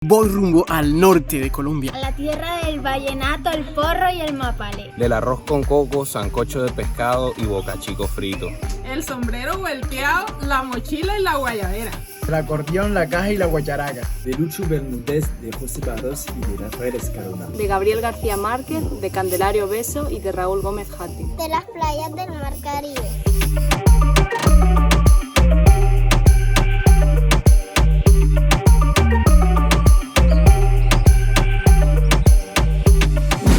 Voy rumbo al norte de Colombia. A la tierra del vallenato, el porro y el mapalé. Del arroz con coco, sancocho de pescado y bocachico frito. El sombrero volteado, la mochila y la guayabera. El acordeón, la caja y la guacharaca. De Lucho Bermúdez, de José Barros y de Rafael Escalona. De Gabriel García Márquez, de Candelario Beso y de Raúl Gómez Jati. De las playas del Mar Caribe.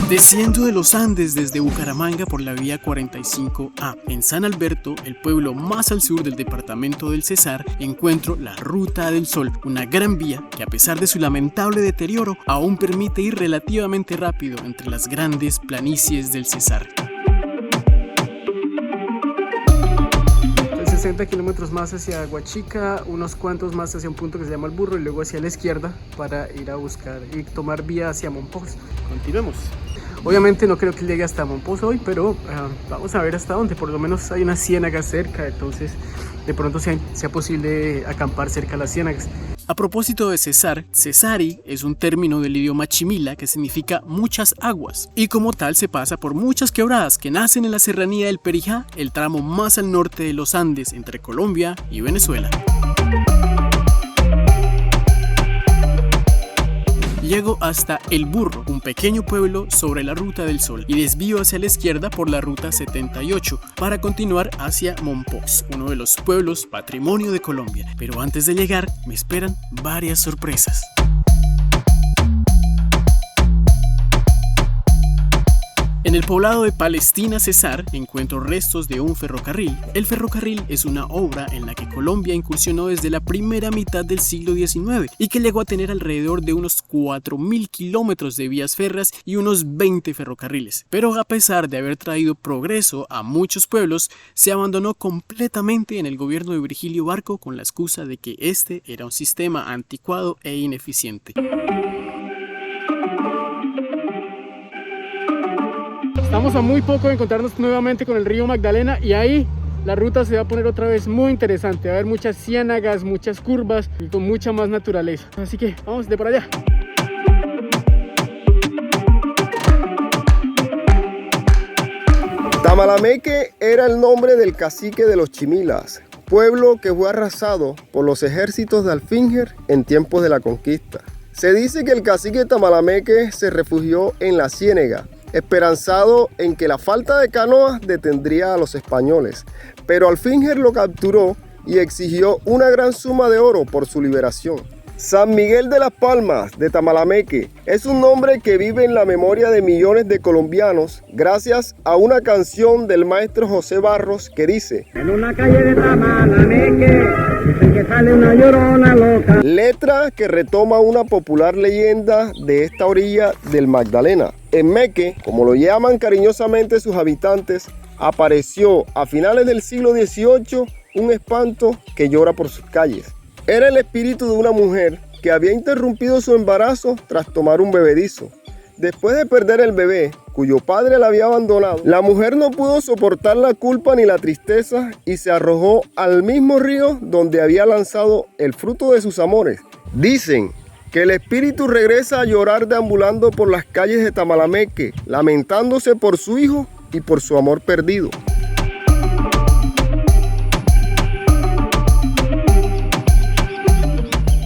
Desciendo de los Andes desde Bucaramanga por la vía 45A. En San Alberto, el pueblo más al sur del departamento del Cesar, encuentro la Ruta del Sol, una gran vía que a pesar de su lamentable deterioro, aún permite ir relativamente rápido entre las grandes planicies del Cesar. 60 kilómetros más hacia Huachica, unos cuantos más hacia un punto que se llama El Burro y luego hacia la izquierda para ir a buscar y tomar vía hacia Mompox. Continuemos. Obviamente no creo que llegue hasta Mompox hoy, pero vamos a ver hasta dónde. Por lo menos hay una ciénaga cerca, entonces de pronto sea posible acampar cerca de las ciénagas. A propósito de Cesar, Cesari es un término del idioma chimila que significa muchas aguas y como tal se pasa por muchas quebradas que nacen en la serranía del Perijá, el tramo más al norte de los Andes entre Colombia y Venezuela. Llego hasta El Burro, un pequeño pueblo sobre la Ruta del Sol y desvío hacia la izquierda por la Ruta 78 para continuar hacia Mompox, uno de los pueblos patrimonio de Colombia. Pero antes de llegar me esperan varias sorpresas. En el poblado de Palestina Cesar encuentro restos de un ferrocarril. El ferrocarril es una obra en la que Colombia incursionó desde la primera mitad del siglo XIX y que llegó a tener alrededor de unos 4.000 kilómetros de vías férreas y unos 20 ferrocarriles. Pero a pesar de haber traído progreso a muchos pueblos, se abandonó completamente en el gobierno de Virgilio Barco con la excusa de que este era un sistema anticuado e ineficiente. Estamos a muy poco de encontrarnos nuevamente con el río Magdalena y ahí la ruta se va a poner otra vez muy interesante. Va a haber muchas ciénagas, muchas curvas y con mucha más naturaleza. Así que vamos de por allá. Tamalameque era el nombre del cacique de los Chimilas, pueblo que fue arrasado por los ejércitos de Alfínger en tiempos de la conquista. Se dice que el cacique Tamalameque se refugió en la ciénaga, esperanzado en que la falta de canoas detendría a los españoles, pero Alfínger lo capturó y exigió una gran suma de oro por su liberación. San Miguel de las Palmas de Tamalameque es un nombre que vive en la memoria de millones de colombianos gracias a una canción del maestro José Barros que dice: En una calle de Tamalameque dicen que sale una llorona loca. Letra que retoma una popular leyenda de esta orilla del Magdalena. En Meque, como lo llaman cariñosamente sus habitantes, apareció a finales del siglo XVIII un espanto que llora por sus calles. Era el espíritu de una mujer que había interrumpido su embarazo tras tomar un bebedizo. Después de perder el bebé, cuyo padre la había abandonado, la mujer no pudo soportar la culpa ni la tristeza y se arrojó al mismo río donde había lanzado el fruto de sus amores. Dicen que el espíritu regresa a llorar deambulando por las calles de Tamalameque, lamentándose por su hijo y por su amor perdido.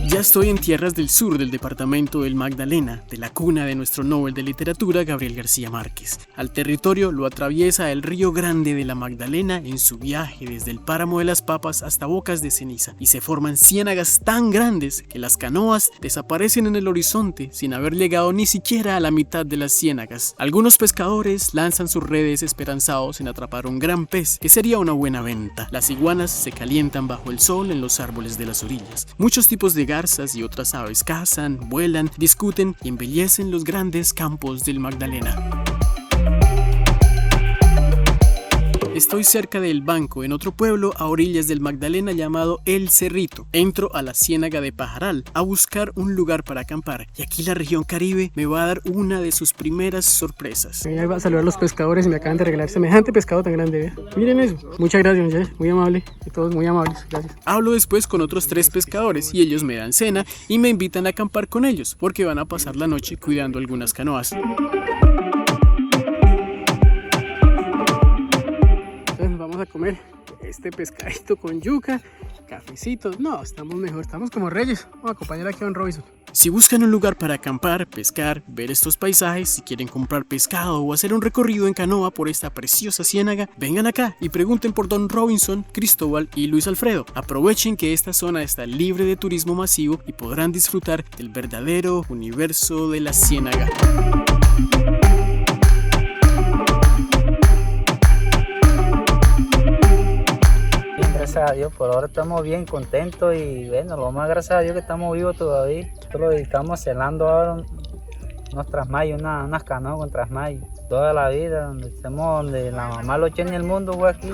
Ya estoy en tierras del sur del departamento del Magdalena, de la cuna de nuestro Nobel de Literatura Gabriel García Márquez. Al territorio lo atraviesa el Río Grande de la Magdalena en su viaje desde el Páramo de las Papas hasta Bocas de Ceniza y se forman ciénagas tan grandes que las canoas desaparecen en el horizonte sin haber llegado ni siquiera a la mitad de las ciénagas. Algunos pescadores lanzan sus redes esperanzados en atrapar un gran pez que sería una buena venta. Las iguanas se calientan bajo el sol en los árboles de las orillas. Muchos tipos de garzas y otras aves cazan, vuelan, discuten y embellecen los grandes campos del Magdalena. Estoy cerca del Banco, en otro pueblo a orillas del Magdalena llamado El Cerrito. Entro a la ciénaga de Pajaral a buscar un lugar para acampar y aquí la región Caribe me va a dar una de sus primeras sorpresas. Voy a saludar a los pescadores y me acaban de regalar semejante pescado tan grande. Miren eso. Muchas gracias, José. Muy amable. Y todos muy amables. Gracias. Hablo después con otros 3 pescadores y ellos me dan cena y me invitan a acampar con ellos porque van a pasar la noche cuidando algunas canoas. Entonces vamos a comer este pescadito con yuca, cafecitos. No, estamos mejor, estamos como reyes. Vamos a acompañar aquí a Don Robinson. Si buscan un lugar para acampar, pescar, ver estos paisajes, si quieren comprar pescado o hacer un recorrido en canoa por esta preciosa ciénaga, vengan acá y pregunten por Don Robinson, Cristóbal y Luis Alfredo. Aprovechen que esta zona está libre de turismo masivo y podrán disfrutar del verdadero universo de la ciénaga. Gracias a Dios, por ahora estamos bien contentos y bueno, lo más gracias a Dios que estamos vivos todavía. Nosotros estamos celando ahora unos trasmayos, unas canoas con trasmayos. Toda la vida, donde la mamá lo tiene en el mundo fue aquí,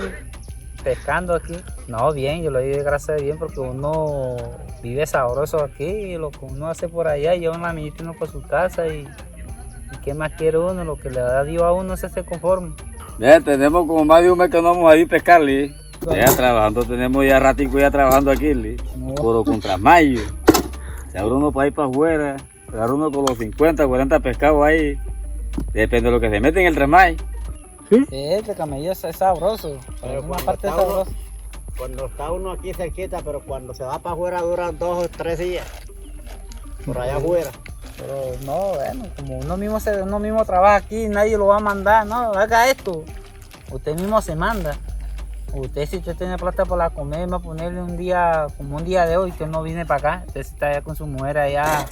pescando aquí. No, bien, yo lo digo gracias a Dios bien porque uno vive sabroso aquí y lo que uno hace por allá, lleva una amiguita uno por su casa y qué más quiere uno, lo que le da Dios a uno se conforme. Bien, tenemos como más de un mes que no vamos a ir a pescar, Lee. Ya trabajando, tenemos ya ratico ya trabajando aquí, Lee. Puro contramayo. Se abre uno para ir para afuera, agarra uno con los 50, 40 pescados ahí. Depende de lo que se mete en el trasmay. Sí, este camello es sabroso. Pero una parte sabrosa. Cuando está uno aquí cerquita, pero cuando se va para afuera duran 2 o 3 días. Por allá afuera. Pero no, bueno, como uno mismo trabaja aquí, nadie lo va a mandar, no, haga esto. Usted mismo se manda. Usted si usted tiene plata para comer, va a ponerle un día, como un día de hoy, que no viene para acá. Usted está allá con su mujer allá,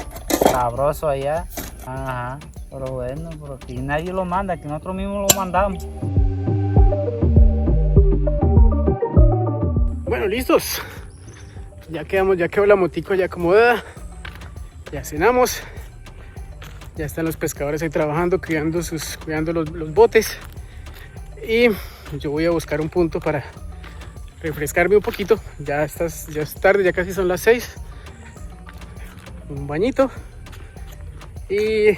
sabroso allá. Ajá, pero bueno, pero aquí nadie lo manda, que nosotros mismos lo mandamos. Bueno, listos. Ya quedó la motico ya acomodada. Ya cenamos. Ya están los pescadores ahí trabajando, cuidando los botes. Y yo voy a buscar un punto para refrescarme un poquito. Ya es tarde, ya casi son las 6. Un bañito. Y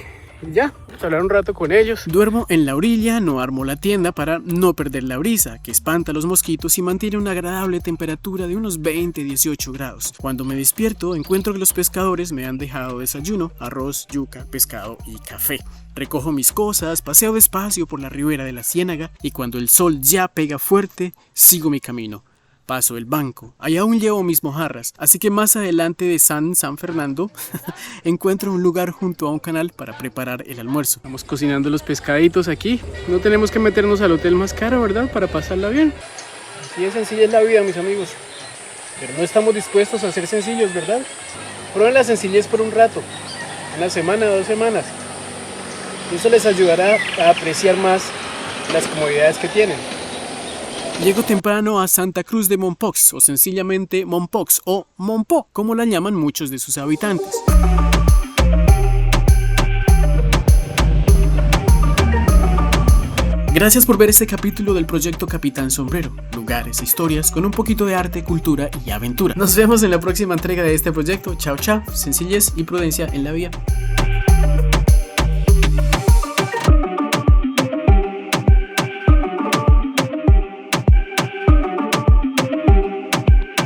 ya, vamos a hablar un rato con ellos. Duermo en la orilla, no armo la tienda para no perder la brisa, que espanta a los mosquitos y mantiene una agradable temperatura de unos 20-18 grados. Cuando me despierto, encuentro que los pescadores me han dejado desayuno, arroz, yuca, pescado y café. Recojo mis cosas, paseo despacio por la ribera de la ciénaga y cuando el sol ya pega fuerte, sigo mi camino. Paso el banco, ahí aún llevo mis mojarras, así que más adelante de San Fernando encuentro un lugar junto a un canal para preparar el almuerzo. Estamos cocinando los pescaditos aquí. No tenemos que meternos al hotel más caro, ¿verdad? Para pasarla bien. Así de sencilla es la vida, mis amigos. Pero no estamos dispuestos a ser sencillos, ¿verdad? Prueben la sencillez por un rato, una semana, 2 semanas. Eso les ayudará a apreciar más las comodidades que tienen. Llego temprano a Santa Cruz de Mompox, o sencillamente Mompox, o Mompo, como la llaman muchos de sus habitantes. Gracias por ver este capítulo del proyecto Capitán Sombrero, lugares e historias con un poquito de arte, cultura y aventura. Nos vemos en la próxima entrega de este proyecto. Chao, chao, sencillez y prudencia en la vía.